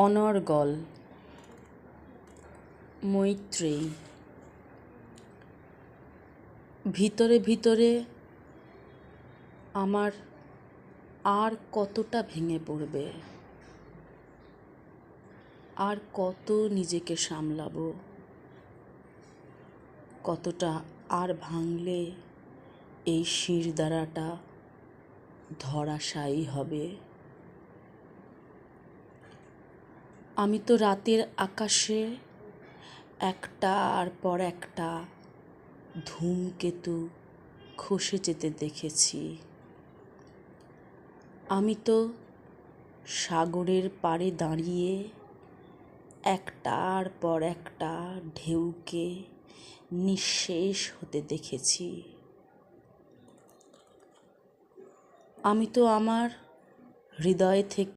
অনর্গল। মৈত্রেয়ী। ভিতরে ভিতরে আমার আর কতটা ভেঙে পড়বে, আর কত নিজেকে সামলাবো, কতটা আর ভাঙলে এই শিরদাঁড়াটা ধরাশায়ী হবে। আমি তো রাতের আকাশে একটার পর একটা ধূমকেতু খসে যেতে দেখেছি। আমি তো সাগরের পাড়ে দাঁড়িয়ে একটার পর একটা ঢেউকে নিঃশেষ হতে দেখেছি। আমি তো আমার হৃদয় থেকে